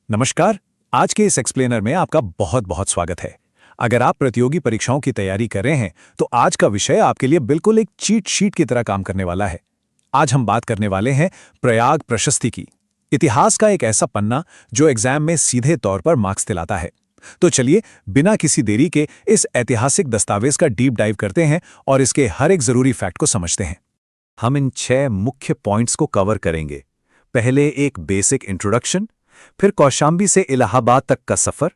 नमस्कार। आज के इस एक्सप्लेनर में आपका बहुत बहुत स्वागत है। अगर आप प्रतियोगी परीक्षाओं की तैयारी कर रहे हैं तो आज का विषय आपके लिए बिल्कुल एक चीट शीट की तरह काम करने वाला है। आज हम बात करने वाले हैं प्रयाग प्रशस्ति की, इतिहास का एक ऐसा पन्ना जो एग्जाम में सीधे तौर पर मार्क्स दिलाता है। तो चलिए बिना किसी देरी के इस ऐतिहासिक दस्तावेज का डीप डाइव करते हैं और इसके हर एक जरूरी फैक्ट को समझते हैं। हम इन 6 मुख्य पॉइंट्स को कवर करेंगे। पहले एक बेसिक इंट्रोडक्शन, फिर कौशांबी से इलाहाबाद तक का सफर,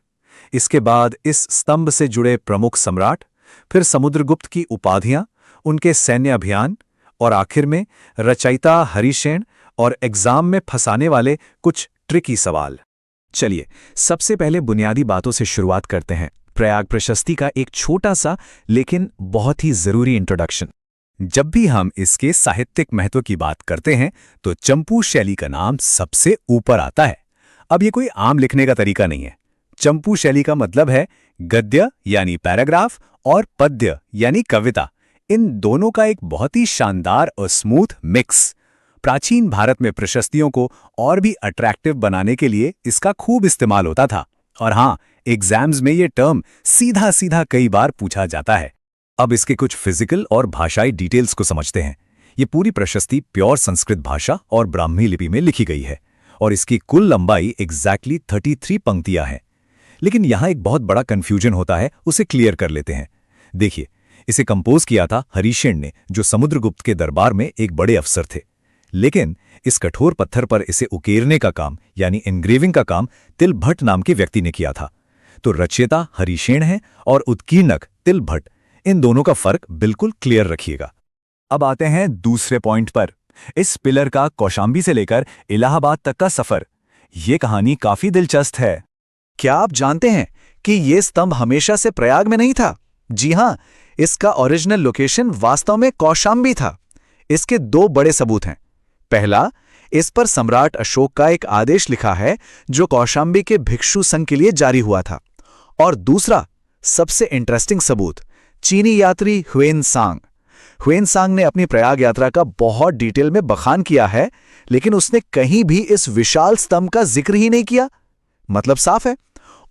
इसके बाद इस स्तंभ से जुड़े प्रमुख सम्राट, फिर समुद्रगुप्त की उपाधियां, उनके सैन्य अभियान और आखिर में रचयिता हरिशेन और एग्जाम में फंसाने वाले कुछ ट्रिकी सवाल। चलिए सबसे पहले बुनियादी बातों से शुरुआत करते हैं। प्रयाग प्रशस्ति का एक छोटा सा लेकिन बहुत ही जरूरी इंट्रोडक्शन। जब भी हम इसके साहित्यिक महत्व की बात करते हैं तो चंपू शैली का नाम सबसे ऊपर आता है। अब ये कोई आम लिखने का तरीका नहीं है। चंपू शैली का मतलब है गद्य यानी पैराग्राफ और पद्य यानी कविता, इन दोनों का एक बहुत ही शानदार और स्मूथ मिक्स। प्राचीन भारत में प्रशस्तियों को और भी अट्रैक्टिव बनाने के लिए इसका खूब इस्तेमाल होता था। और हाँ, एग्जाम्स में ये टर्म सीधा सीधा कई बार पूछा जाता है। अब इसके कुछ फिजिकल और भाषाई डिटेल्स को समझते हैं। ये पूरी प्रशस्ति प्योर संस्कृत भाषा और ब्राह्मी लिपि में लिखी गई है और इसकी कुल लंबाई एग्जैक्टली 33 पंक्तियां हैं। लेकिन यहां एक बहुत बड़ा कंफ्यूजन होता है, उसे क्लियर कर लेते हैं। देखिए, इसे कंपोज किया था हरिशेन ने, जो समुद्रगुप्त के दरबार में एक बड़े अफसर थे। लेकिन इस कठोर पत्थर पर इसे उकेरने का काम यानी एनग्रेविंग का काम तिलभट्ट नाम के व्यक्ति ने किया था। तो रचयिता हरिशेन है और उत्कीर्णक तिलभट्ट, इन दोनों का फर्क बिल्कुल क्लियर रखिएगा। अब आते हैं दूसरे पॉइंट पर, इस पिलर का कौशांबी से लेकर इलाहाबाद तक का सफर। ये कहानी काफी दिलचस्प है। क्या आप जानते हैं कि ये स्तंभ हमेशा से प्रयाग में नहीं था? जी हां, इसका ओरिजिनल लोकेशन वास्तव में कौशांबी था। इसके 2 बड़े सबूत हैं। पहला, इस पर सम्राट अशोक का एक आदेश लिखा है जो कौशांबी के भिक्षु संघ के लिए जारी हुआ था। और दूसरा, सबसे इंटरेस्टिंग सबूत, चीनी यात्री ह्वेनसांग ने अपनी प्रयाग यात्रा का बहुत डिटेल में बखान किया है, लेकिन उसने कहीं भी इस विशाल स्तंभ का जिक्र ही नहीं किया। मतलब साफ है,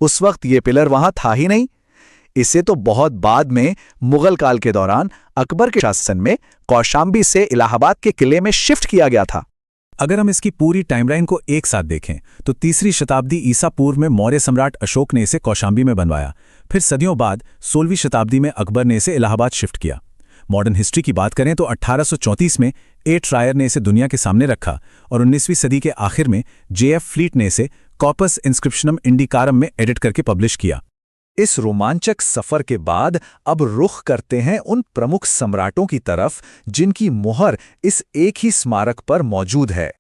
उस वक्त ये पिलर वहां था ही नहीं। इसे तो बहुत बाद में मुगल काल के दौरान अकबर के शासन में कौशांबी से इलाहाबाद के किले में शिफ्ट किया गया था। अगर हम इसकी पूरी टाइमलाइन को एक साथ देखें तो 3री शताब्दी ईसा पूर्व में मौर्य सम्राट अशोक ने इसे कौशांबी में बनवाया। फिर सदियों बाद 16वीं शताब्दी में अकबर ने इसे इलाहाबाद शिफ्ट किया। मॉडर्न हिस्ट्री की बात करें तो 1834 में ट्रायर ने इसे दुनिया के सामने रखा और 19वीं सदी के आखिर में JF फ्लीट ने इसे कॉर्पस इंस्क्रिप्शनम इंडिकारम में एडिट करके पब्लिश किया। इस रोमांचक सफर के बाद अब रुख करते हैं उन प्रमुख सम्राटों की तरफ जिनकी मुहर इस एक ही स्मारक पर मौजूद है।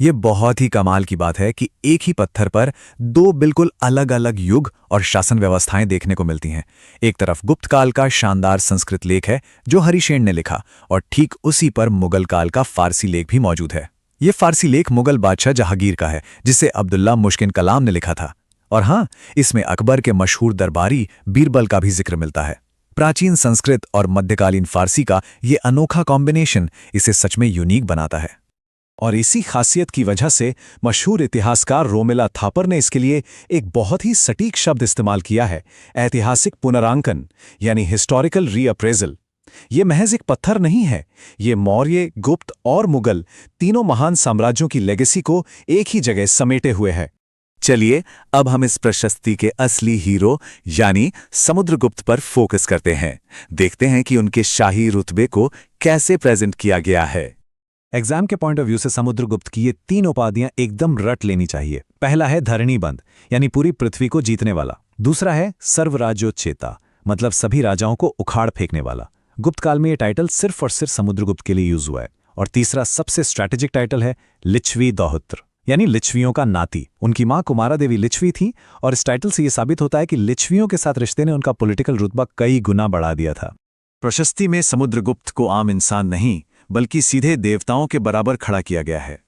ये बहुत ही कमाल की बात है कि एक ही पत्थर पर 2 बिल्कुल अलग अलग युग और शासन व्यवस्थाएं देखने को मिलती हैं। एक तरफ गुप्त काल का शानदार संस्कृत लेख है जो हरिशेन ने लिखा, और ठीक उसी पर मुगल काल का फारसी लेख भी मौजूद है। ये फारसी लेख मुगल बादशाह जहांगीर का है, जिसे अब्दुल्ला मुश्किन कलाम ने लिखा था। और हाँ, इसमें अकबर के मशहूर दरबारी बीरबल का भी जिक्र मिलता है। प्राचीन संस्कृत और मध्यकालीन फारसी का ये अनोखा कॉम्बिनेशन इसे सच में यूनिक बनाता है। और इसी खासियत की वजह से मशहूर इतिहासकार रोमिला थापर ने इसके लिए एक बहुत ही सटीक शब्द इस्तेमाल किया है, ऐतिहासिक पुनरांकन यानी हिस्टोरिकल रीअप्रेजल। ये महज एक पत्थर नहीं है, ये मौर्य, गुप्त और मुगल तीनों महान साम्राज्यों की लेगेसी को एक ही जगह समेटे हुए है। चलिए अब हम इस प्रशस्ति के असली हीरो यानी समुद्रगुप्त पर फोकस करते हैं। देखते हैं कि उनके शाही रुतबे को कैसे प्रेजेंट किया गया है। एग्जाम के पॉइंट ऑफ व्यू से समुद्रगुप्त की ये 3 उपाधियां एकदम रट लेनी चाहिए। पहला है धरणीबंध यानी पूरी पृथ्वी को जीतने वाला। दूसरा है सर्वराज्योच्चेता, मतलब सभी राजाओं को उखाड़ फेंकने वाला। गुप्त काल में ये टाइटल सिर्फ और सिर्फ समुद्रगुप्त के लिए यूज हुआ है। और तीसरा सबसे स्ट्रैटेजिक टाइटल है लिच्छवी दौहित्र यानी लिच्छवियों का नाती। उनकी मां कुमारा देवी लिच्छवी थी और इस टाइटल से यह साबित होता है कि लिच्छवियों के साथ रिश्ते ने उनका पॉलिटिकल रुतबा कई गुना बढ़ा दिया था। प्रशस्ति में समुद्रगुप्त को आम इंसान नहीं बल्कि सीधे देवताओं के बराबर खड़ा किया गया है।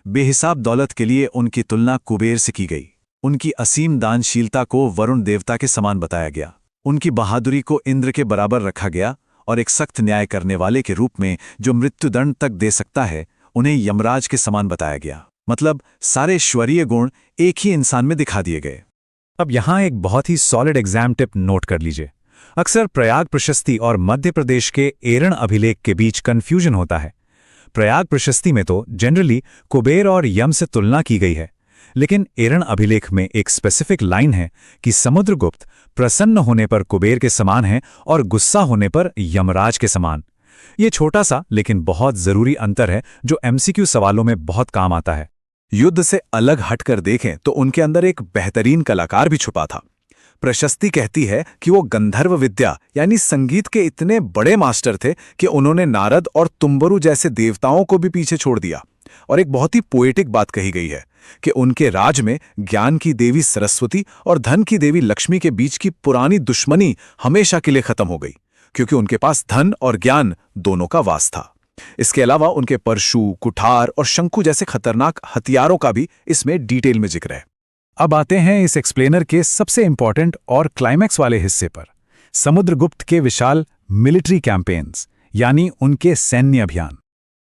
बेहिसाब दौलत के लिए उनकी तुलना कुबेर से की गई। उनकी असीम दानशीलता को वरुण देवता के समान बताया गया। उनकी बहादुरी को इंद्र के बराबर रखा गया और एक सख्त न्याय करने वाले के रूप में जो मृत्युदंड तक दे सकता है, उन्हें यमराज के समान बताया गया। मतलब सारे ईश्वरीय गुण एक ही इंसान में दिखा दिए गए। अब यहां एक बहुत ही सॉलिड एग्जाम टिप नोट कर लीजिए। अक्सर प्रयाग प्रशस्ति और मध्य प्रदेश के एरण अभिलेख के बीच कंफ्यूजन होता है। प्रयाग प्रशस्ति में तो जनरली कुबेर और यम से तुलना की गई है, लेकिन एरण अभिलेख में एक स्पेसिफिक लाइन है कि समुद्रगुप्त प्रसन्न होने पर कुबेर के समान है और गुस्सा होने पर यमराज के समान। ये छोटा सा लेकिन बहुत जरूरी अंतर है जो एमसीक्यू सवालों में बहुत काम आता है। युद्ध से अलग हटकर देखें तो उनके अंदर एक बेहतरीन कलाकार भी छुपा था। प्रशस्ति कहती है कि वो गंधर्व विद्या यानी संगीत के इतने बड़े मास्टर थे कि उन्होंने नारद और तुम्बरु जैसे देवताओं को भी पीछे छोड़ दिया। और एक बहुत ही पोएटिक बात कही गई है कि उनके राज में ज्ञान की देवी सरस्वती और धन की देवी लक्ष्मी के बीच की पुरानी दुश्मनी हमेशा के लिए खत्म हो गई, क्योंकि उनके पास धन और ज्ञान दोनों का वास था। इसके अलावा उनके परशु, कुठार और शंकु जैसे खतरनाक हथियारों का भी इसमें डिटेल में जिक्र है। अब आते हैं इस एक्सप्लेनर के सबसे इंपॉर्टेंट और क्लाइमैक्स वाले हिस्से पर, समुद्रगुप्त के विशाल मिलिट्री कैंपेन्स यानी उनके सैन्य अभियान।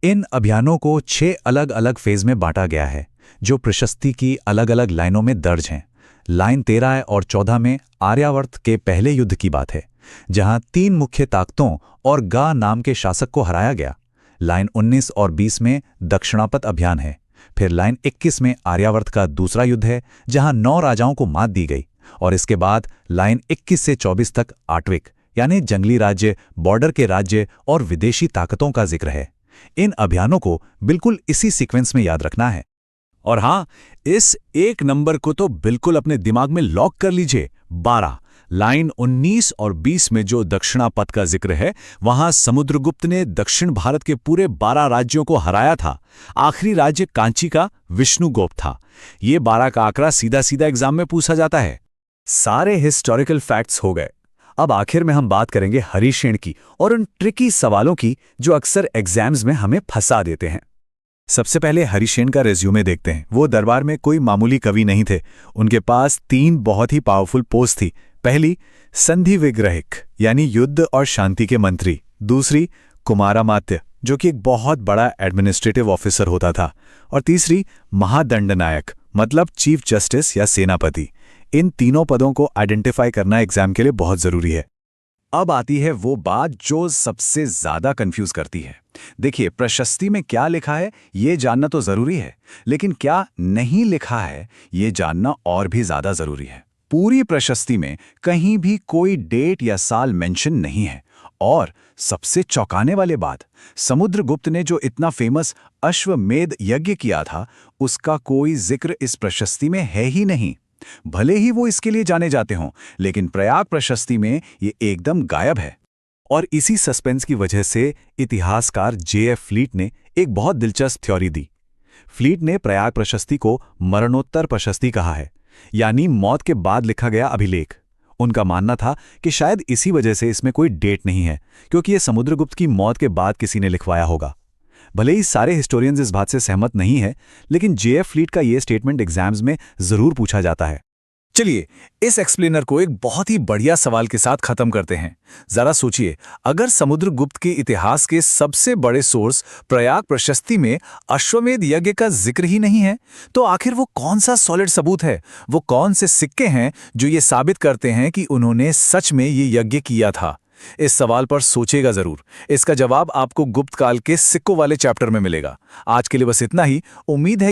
इन अभियानों को 6 अलग अलग फेज में बांटा गया है, जो प्रशस्ति की अलग अलग लाइनों में दर्ज हैं। लाइन 13 और 14 में आर्यावर्त के पहले युद्ध की बात है, जहां 3 मुख्य ताकतों और गा नाम के शासक को हराया गया। लाइन 19 और 20 में दक्षिणापथ अभियान है। फिर लाइन 21 में आर्यावर्त का दूसरा युद्ध है, जहां 9 राजाओं को मात दी गई। और इसके बाद लाइन 21 से 24 तक आट्विक यानी जंगली राज्य, बॉर्डर के राज्य और विदेशी ताकतों का जिक्र है। इन अभियानों को बिल्कुल इसी सीक्वेंस में याद रखना है। और हां, इस एक नंबर को तो बिल्कुल अपने दिमाग में लॉक कर लीजिए, 12। लाइन 19 और 20 में जो दक्षिणापथ का जिक्र है, वहां समुद्रगुप्त ने दक्षिण भारत के पूरे 12 राज्यों को हराया था। आखिरी राज्य कांची का विष्णुगोप था। ये 12 का आंकड़ा सीधा सीधा एग्जाम में पूछा जाता है। सारे हिस्टोरिकल फैक्ट्स हो गए। अब आखिर में हम बात करेंगे हरिशेन की और उन ट्रिकी सवालों की जो अक्सर एग्जाम्स में हमें फंसा देते हैं। सबसे पहले हरिशेन का रेज्यूमे देखते हैं। वो दरबार में कोई मामूली कवि नहीं थे। उनके पास 3 बहुत ही पावरफुल पोस्ट थी। पहली, संधि विग्रहिक यानी युद्ध और शांति के मंत्री। दूसरी, कुमारामात्य जो कि एक बहुत बड़ा एडमिनिस्ट्रेटिव ऑफिसर होता था। और तीसरी, महादंडनायक मतलब चीफ जस्टिस या सेनापति। इन तीनों पदों को आइडेंटिफाई करना एग्जाम के लिए बहुत जरूरी है। अब आती है वो बात जो सबसे ज्यादा कंफ्यूज करती है। देखिए, प्रशस्ति में क्या लिखा है ये जानना तो जरूरी है, लेकिन क्या नहीं लिखा है ये जानना और भी ज्यादा जरूरी है। पूरी प्रशस्ति में कहीं भी कोई डेट या साल मेंशन नहीं है। और सबसे चौंकाने वाली बात, समुद्रगुप्त ने जो इतना फेमस अश्वमेध यज्ञ किया था, उसका कोई जिक्र इस प्रशस्ति में है ही नहीं। भले ही वो इसके लिए जाने जाते हों, लेकिन प्रयाग प्रशस्ति में ये एकदम गायब है। और इसी सस्पेंस की वजह से इतिहासकार J.F. फ्लीट ने एक बहुत दिलचस्प थ्योरी दी। फ्लीट ने प्रयाग प्रशस्ति को मरणोत्तर प्रशस्ति कहा है, यानी मौत के बाद लिखा गया अभिलेख। उनका मानना था कि शायद इसी वजह से इसमें कोई डेट नहीं है, क्योंकि यह समुद्रगुप्त की मौत के बाद किसी ने लिखवाया होगा। भले ही सारे हिस्टोरियंस इस बात से सहमत नहीं है, लेकिन J.F. फ्लीट का यह स्टेटमेंट एग्जाम्स में जरूर पूछा जाता है। चलिए, इस एक्सप्लेनर को एक बहुत ही बढ़िया सवाल के साथ खत्म करते हैं। जरा सोचिए, अगर समुद्रगुप्त के इतिहास के सबसे बड़े सोर्स प्रयाग प्रशस्ति में अश्वमेध यज्ञ का जिक्र ही नहीं है, तो आखिर वो कौन सा सॉलिड सबूत है? वो कौन से सिक्के हैं जो ये साबित करते हैं कि उन्होंने सच में ये यज्ञ किया था? इस सवाल पर सोचेगा जरूर। इसका जवाब आपको गुप्त काल के सिक्कों वाले चैप्टर में मिलेगा। आज के लिए बस इतना ही। उम्मीद है